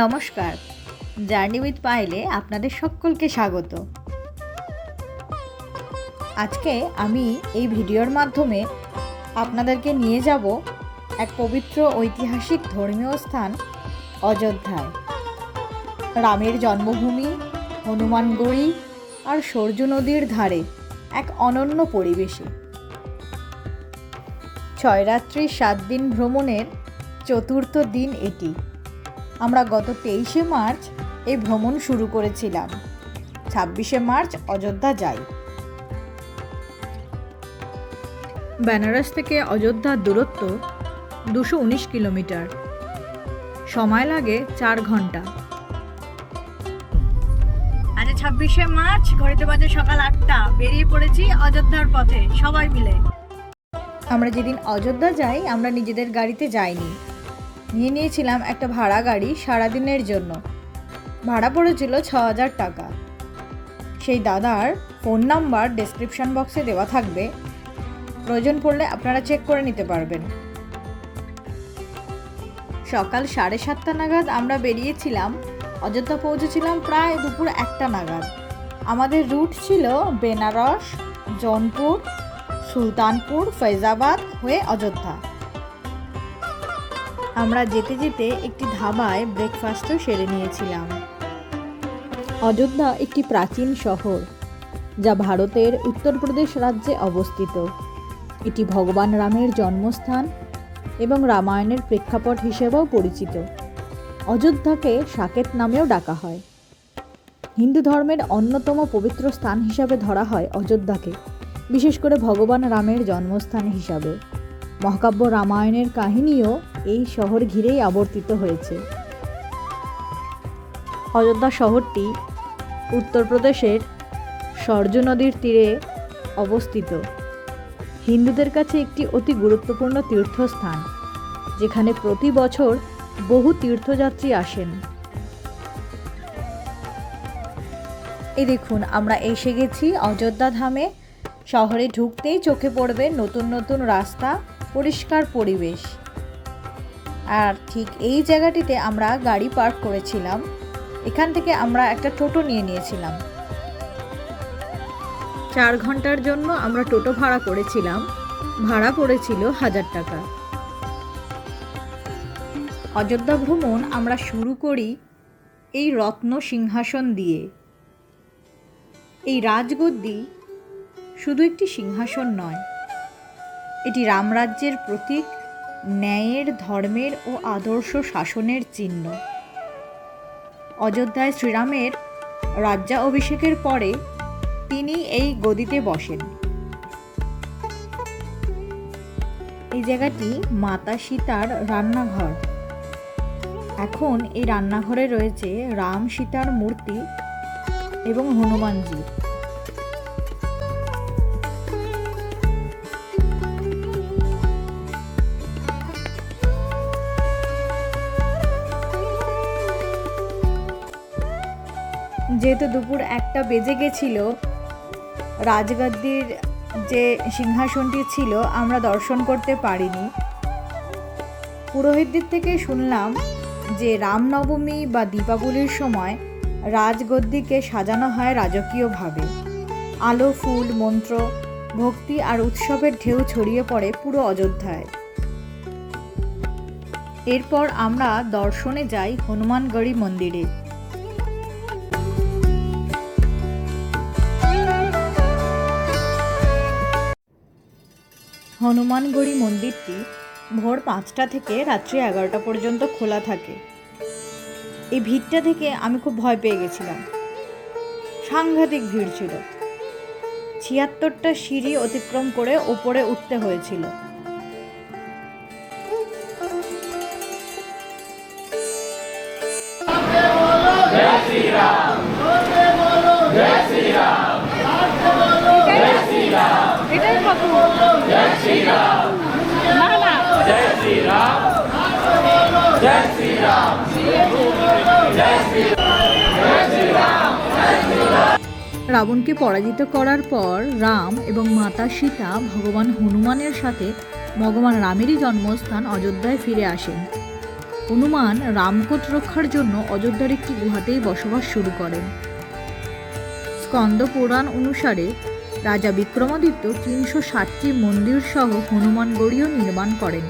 নমস্কার, journey with পায়েলে আপনাদের সকলকে স্বাগত। আজকে আমি এই ভিডিওর মাধ্যমে আপনাদেরকে নিয়ে যাব এক পবিত্র ঐতিহাসিক ধর্মীয় স্থান অযোধ্যায়। রামের জন্মভূমি, হনুমানগড়ি আর সরজু নদীর ধারে এক অনন্য পরিবেশে 6 রাত্রি 7 দিন ভ্রমণের চতুর্থ দিন এটি। আমরা গত 23শে মার্চ এই ভ্রমণ শুরু করেছিলাম। 26শে মার্চ অযোধ্যা যাই। বেনারস থেকে অযোধ্যার দূরত্ব 219 কিলোমিটার। সময় লাগে 4 ঘন্টা। আজ 26শে মার্চ, ঘড়িতে বাজে সকাল 8টা। বেরিয়ে পড়েছি অযোধ্যার পথে সবাই মিলে। আমরা যেদিন অযোধ্যা যাই আমরা নিজেদের গাড়িতে যাইনি, নিয়েছিলাম একটা ভাড়া গাড়ি সারাদিনের জন্য। ভাড়া পড়েছিল 6000 টাকা। সেই দাদার ফোন নাম্বার ডেসক্রিপশন বক্সে দেওয়া থাকবে, প্রয়োজন পড়লে আপনারা চেক করে নিতে পারবেন। সকাল 7:30 নাগাদ আমরা বেরিয়েছিলাম। অযোধ্যা পৌঁছেছিলাম প্রায় দুপুর 1টা নাগাদ। আমাদের রুট ছিল বেনারস, জৌনপুর, সুলতানপুর, ফৈজাবাদ হয়ে অযোধ্যা। আমরা যেতে যেতে একটি ধাবায় ব্রেকফাস্টও সেরে নিয়েছিলাম। অযোধ্যা একটি প্রাচীন শহর যা ভারতের উত্তরপ্রদেশ রাজ্যে অবস্থিত। এটি ভগবান রামের জন্মস্থান এবং রামায়ণের প্রেক্ষাপট হিসেবেও পরিচিত। অযোধ্যাকে সাকেত নামেও ডাকা হয়। হিন্দু ধর্মের অন্যতম পবিত্র স্থান হিসাবে ধরা হয় অযোধ্যাকে, বিশেষ করে ভগবান রামের জন্মস্থান হিসাবে। মহাকাব্য রামায়ণের কাহিনীও এই শহর ঘিরেই আবর্তিত হয়েছে। অযোধ্যা শহরটি উত্তরপ্রদেশের সরজু নদীর তীরে অবস্থিত। হিন্দুদের কাছে একটি অতি গুরুত্বপূর্ণ তীর্থস্থান, যেখানে প্রতি বছর বহু তীর্থযাত্রী আসেন। এই দেখুন, আমরা এসে গেছি অযোধ্যা ধামে। শহরে ঢুকতেই চোখে পড়বে নতুন নতুন রাস্তা, পরিষ্কার পরিবেশ। আর ঠিক এই জায়গাটিতে আমরা গাড়ি পার্ক করেছিলাম। এখান থেকে আমরা একটা টোটো নিয়েছিলাম। 4 ঘন্টার জন্য আমরা টোটো ভাড়া করেছিলাম। ভাড়া পড়েছিল 1000 টাকা। অযোধ্যা ভ্রমণ আমরা শুরু করি এই রত্ন সিংহাসন দিয়ে। এই রাজগদ্দি শুধু একটি সিংহাসন নয়, এটি রামরাজ্যের প্রতীক, ন্যায়ের, ধর্মের ও আদর্শ শাসনের চিহ্ন। অযোধ্যায় শ্রীরামের রাজ্যাভিষেকের পরে তিনি এই গদিতে বসেন। এই জায়গাটি মাতা সীতার রান্নাঘর। এখন এই রান্নাঘরে রয়েছে রাম সীতার মূর্তি এবং হনুমানজি। যেহেতু দুপুর 1টা বেজে গেছিল, রাজগাদ্দির যে সিংহাসনটি ছিল আমরা দর্শন করতে পারিনি। পুরোহিতদের থেকে শুনলাম যে রামনবমী বা দীপাবলির সময় রাজগদ্দিকে সাজানো হয় রাজকীয়ভাবে। আলো, ফুল, মন্ত্র, ভক্তি আর উৎসবের ঢেউ ছড়িয়ে পড়ে পুরো অযোধ্যায়। এরপর আমরা দর্শনে যাই হনুমানগড়ি মন্দিরে। হনুমানগড়ি মন্দিরটি ভোর 5টা থেকে রাত্রি 11টা পর্যন্ত খোলা থাকে। এই ভিড়টা থেকে আমি খুব ভয় পেয়ে গেছিলাম। সাংঘাতিক ভিড় ছিল। 76টা সিঁড়ি অতিক্রম করে ওপরে উঠতে হয়েছিল। রাবণকে পরাজিত করার পর রাম এবং মাতা সীতা ভগবান হনুমানের সাথে ভগবান রামেরই জন্মস্থান অযোধ্যায় ফিরে আসেন। হনুমান রামকোট রক্ষার জন্য অযোধ্যার একটি গুহাতেই বসবাস শুরু করেন। স্কন্দ পুরাণ অনুসারে রাজা বিক্রমাদিত্য 360টি মন্দির সহ হনুমানগড়িও নির্মাণ করেন।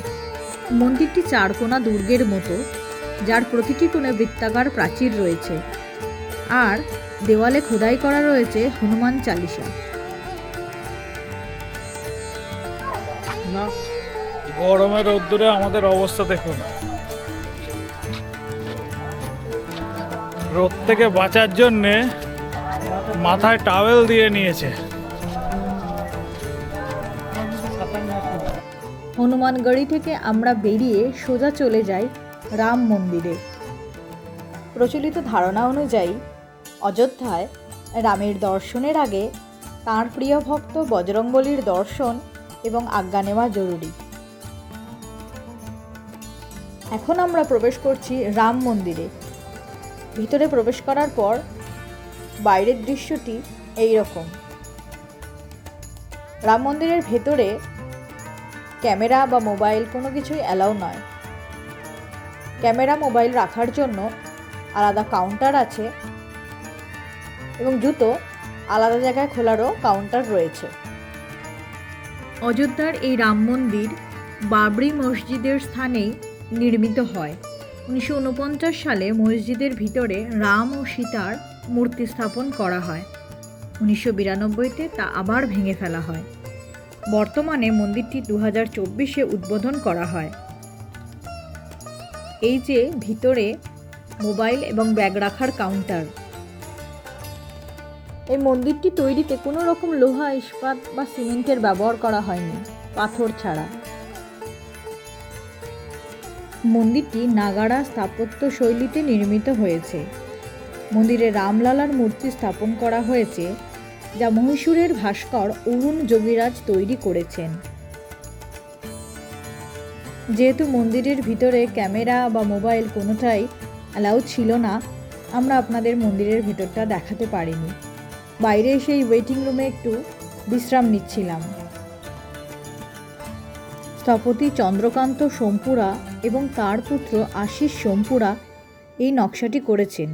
মন্দিরটি চারকোনা দুর্গের মতো, যার প্রতিটি কোণে বৃত্তাকার প্রাচীর রয়েছে, আর দেওয়ালে খোদাই করা রয়েছে হনুমান চালিসা। না, গরমের রোদ্দুরে আমাদের অবস্থা দেখুন। রোদ থেকে বাঁচার জন্যে মাথায় টাওয়েল দিয়ে নিয়েছে। হনুমানগড়ি থেকে আমরা বেরিয়ে সোজা চলে যাই রাম মন্দিরে। প্রচলিত ধারণা অনুযায়ী অযোধ্যায় রামের দর্শনের আগে তাঁর প্রিয় ভক্ত বজরংবলীর দর্শন এবং আজ্ঞা নেওয়া জরুরি। এখন আমরা প্রবেশ করছি রাম মন্দিরে। ভিতরে প্রবেশ করার পর বাইরের দৃশ্যটি এই রকম। রাম মন্দিরের ভেতরে ক্যামেরা বা মোবাইল কোনো কিছুই অ্যালাউ নয়। ক্যামেরা মোবাইল রাখার জন্য আলাদা কাউন্টার আছে এবং জুতো আলাদা জায়গায় খোলারও কাউন্টার রয়েছে। অযোধ্যার এই রাম মন্দির বাবরি মসজিদের স্থানেই নির্মিত হয়। 1949 সালে মসজিদের ভিতরে রাম ও সীতার মূর্তি স্থাপন করা হয়। 1992-তে তা আবার ভেঙে ফেলা হয়। বর্তমানে মন্দিরটি 2024-এ উদ্বোধন করা হয়। এই যে ভিতরে মোবাইল এবং ব্যাগ রাখার কাউন্টার। এই মন্দিরটি তৈরিতে কোনো রকম লোহা, ইস্পাত বা সিমেন্টের ব্যবহার করা হয়নি, পাথর ছাড়া। মন্দিরটি নাগাড়া স্থাপত্য শৈলীতে নির্মিত হয়েছে। মন্দিরে রামলালার মূর্তি স্থাপন করা হয়েছে, যা মহীশূরের ভাস্কর অরুণ যোগীরাজ তৈরি করেছেন। যেহেতু মন্দিরের ভিতরে ক্যামেরা বা মোবাইল কোনোটাই অ্যালাউ ছিল না, আমরা আপনাদের মন্দিরের ভেতরটা দেখাতে পারিনি। বাইরে এসে এই ওয়েটিং রুমে একটু বিশ্রাম নিচ্ছিলাম। স্থপতি চন্দ্রকান্ত সোমপুরা এবং তার পুত্র আশিস সোমপুরা এই নকশাটি করেছেন।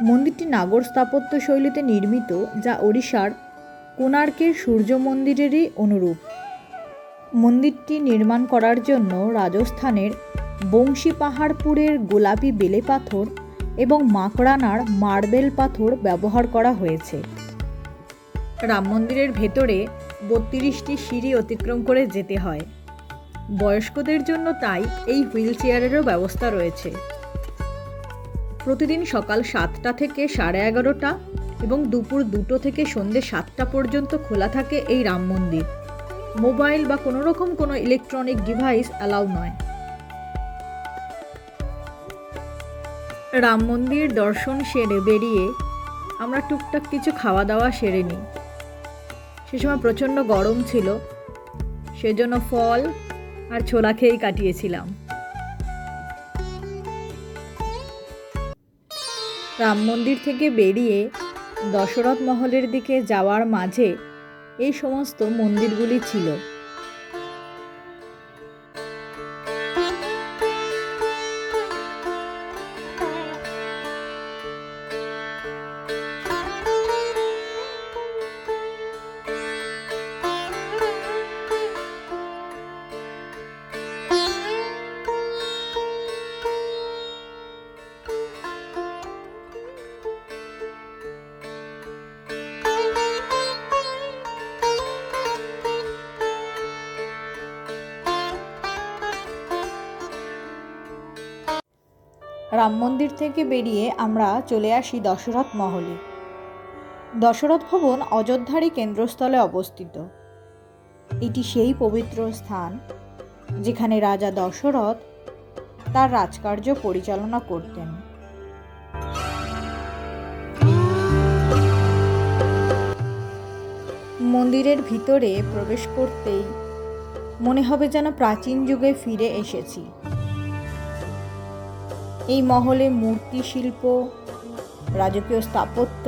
মন্দিরটি নাগর স্থাপত্য শৈলীতে নির্মিত, যা ওড়িশার কোণার্কের সূর্য মন্দিরেরই অনুরূপ। মন্দিরটি নির্মাণ করার জন্য রাজস্থানের বংশী পাহাড়পুরের গোলাপি বেলে পাথর এবং মাকড়ানার মার্বেল পাথর ব্যবহার করা হয়েছে। রাম মন্দিরের ভেতরে 32টি সিঁড়ি অতিক্রম করে যেতে হয়। বয়স্কদের জন্য তাই এই হুইল চেয়ারেরও ব্যবস্থা রয়েছে। প্রতিদিন সকাল 7টা থেকে 11:30 এবং দুপুর 2টো থেকে সন্ধ্যে 7টা পর্যন্ত খোলা থাকে এই রাম মন্দির। মোবাইল বা কোনো রকম কোনো ইলেকট্রনিক ডিভাইস অ্যালাউ নয়। রাম মন্দির দর্শন সেরে বেরিয়ে আমরা টুকটাক কিছু খাওয়া দাওয়া সেরে নিই। সে সময় প্রচণ্ড গরম ছিল, সেজন্য ফল আর ছোলা খেয়েই কাটিয়েছিলাম। রাম মন্দির থেকে বেরিয়ে দশরথ মহলের দিকে যাওয়ার মাঝে এই সমস্ত মন্দিরগুলি ছিল। রাম মন্দির থেকে বেরিয়ে আমরা চলে আসি দশরথ মহলে। দশরথ ভবন অযোধ্যারই কেন্দ্রস্থলে অবস্থিত। এটি সেই পবিত্র স্থান যেখানে রাজা দশরথ তার রাজকার্য পরিচালনা করতেন। মন্দিরের ভিতরে প্রবেশ করতেই মনে হবে যেন প্রাচীন যুগে ফিরে এসেছি। এই মহলে মূর্তি শিল্প, রাজকীয় স্থাপত্য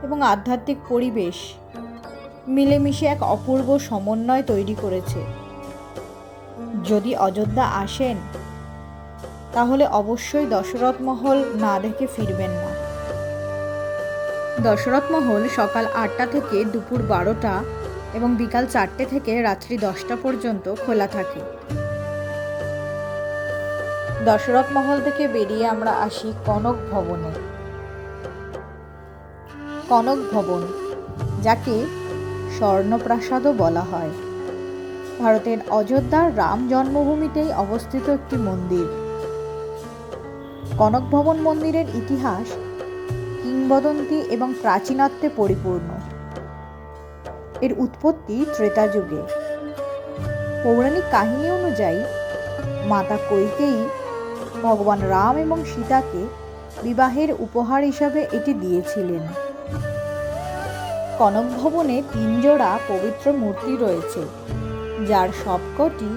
এবং আধ্যাত্মিক পরিবেশ মিলেমিশে এক অপূর্ব সমন্বয় তৈরি করেছে। যদি অযোধ্যা আসেন তাহলে অবশ্যই দশরথ মহল না দেখে ফিরবেন না। দশরথ মহল সকাল 8টা থেকে দুপুর 12টা এবং বিকাল 4টে থেকে রাত্রি 10টা পর্যন্ত খোলা থাকে। দশরথ মহল থেকে বেরিয়ে আমরা আসি কনক ভবনে। কনক ভবন, যাকে স্বর্ণপ্রাসাদও বলা হয়, ভারতের অযোধ্যার রাম জন্মভূমিতেই অবস্থিত একটি মন্দির। কনক ভবন মন্দিরের ইতিহাস কিংবদন্তি এবং প্রাচীনত্বে পরিপূর্ণ। এর উৎপত্তি ত্রেতা যুগে। পৌরাণিক কাহিনী অনুযায়ী মাতা কৈকেয়ী ভগবান রাম এবং সীতাকে বিবাহের উপহার হিসাবে এটি দিয়েছিলেন। কনক ভবনে 3 জোড়া পবিত্র মূর্তি রয়েছে, যার সবকটি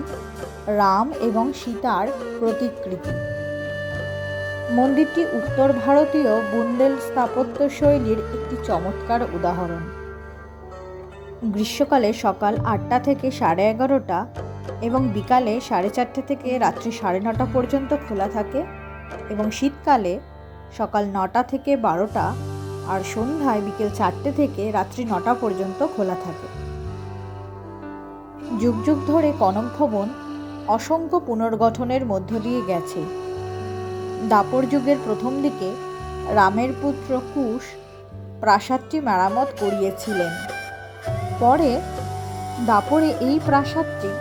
রাম এবং সীতার প্রতিকৃতি। মন্দিরটি উত্তর ভারতীয় বুন্দেল স্থাপত্য শৈলীর একটি চমৎকার উদাহরণ। গ্রীষ্মকালে সকাল 8টা থেকে 11:30 এবং বিকালে 4:30 থেকে রাত্রি 9:30 পর্যন্ত খোলা থাকে এবং শীতকালে সকাল 9টা থেকে 12টা আর সন্ধ্যায় বিকেল 4টে থেকে রাত্রি 9টা পর্যন্ত খোলা থাকে। যুগ যুগ ধরে কনক ভবন অসংখ্য পুনর্গঠনের মধ্য দিয়ে গেছে। দাপর যুগের প্রথম দিকে রামের পুত্র কুশ প্রাসাদটি মেরামত করিয়েছিলেন। পরে দাপরে এই প্রাসাদটি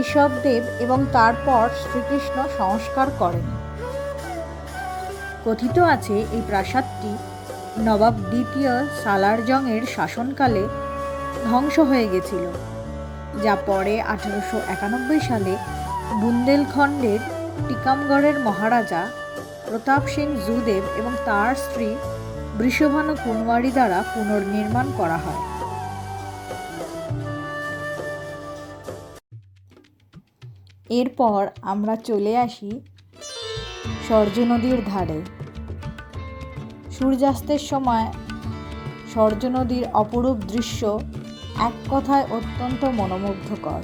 ঋষভদেব এবং তারপর শ্রীকৃষ্ণ সংস্কার করেন। কথিত আছে এই প্রাসাদটি নবাব দ্বিতীয় সালার জংয়ের শাসনকালে ধ্বংস হয়ে গেছিল, যা পরে 1891 সালে বুন্দেলখণ্ডের টিকামগড়ের মহারাজা প্রতাপ সিং যুদেব এবং তার স্ত্রী বৃষভানু কুনওয়ারি দ্বারা পুনর্নির্মাণ করা হয়। এরপর আমরা চলে আসি সরজু নদীর ধারে। সূর্যাস্তের সময় সরজু নদীর অপরূপ দৃশ্য এক কথায় অত্যন্ত মনোমুগ্ধকর।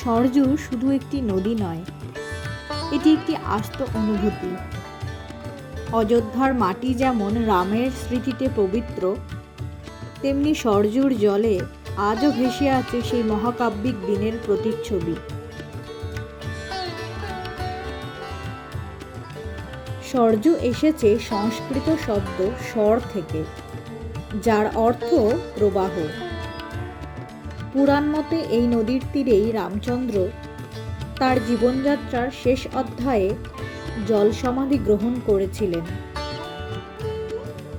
সরজু শুধু একটি নদী নয়, এটি একটি আস্ত অনুভূতি। অযোধ্যার মাটি যেমন রামের স্মৃতিতে পবিত্র, তেমনি সরজুর জলে আজও ভেসে আছে সেই মহাকাব্যিক দিনের প্রতিচ্ছবি। সরজু এসেছে সংস্কৃত শব্দ স্বর থেকে, যার অর্থ প্রবাহ। পুরাণ মতে এই নদীর তীরেই রামচন্দ্র তার জীবনযাত্রার শেষ অধ্যায়ে জল সমাধি গ্রহণ করেছিলেন।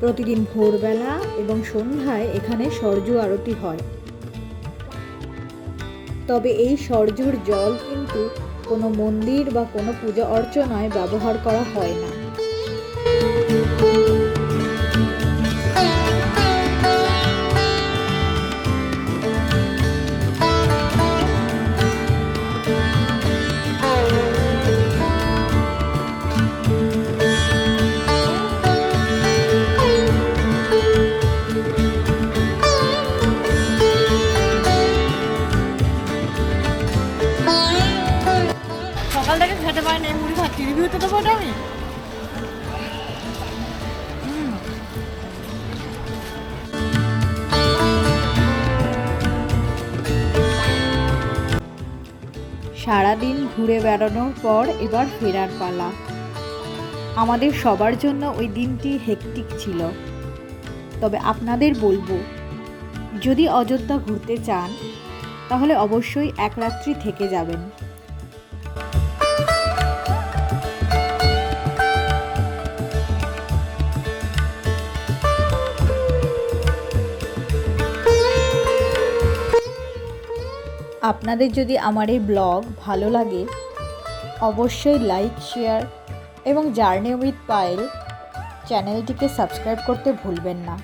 প্রতিদিন ভোরবেলা এবং সন্ধ্যায় এখানে সরজু আরতি হয়। তবে এই সরজুর জল কিন্তু কোনো মন্দির বা কোনো পূজা অর্চনায় ব্যবহার করা হয় না। সকাল থেকে খেতে পারি না, মুড়ি খাচ্ছি। রিভিউ তো দেবো আমি। সারাদিন ঘুরে বেড়ানোর পর এবার ফেরার পালা। আমাদের সবার জন্য ওই দিনটি হেক্টিক ছিল, তবে আপনাদের বলবো, যদি অযোধ্যা ঘুরতে চান তাহলে অবশ্যই এক রাত্রি থেকে যাবেন। আপনাদের যদি আমার এই ব্লগ ভালো লাগে অবশ্যই লাইক, শেয়ার এবং জার্নি উইথ পায়েল চ্যানেলটিকে সাবস্ক্রাইব করতে ভুলবেন না।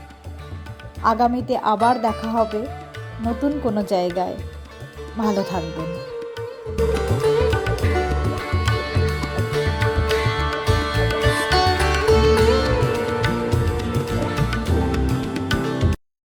আগামীতে আবার দেখা হবে নতুন কোনো জায়গায়। ভালো থাকবেন।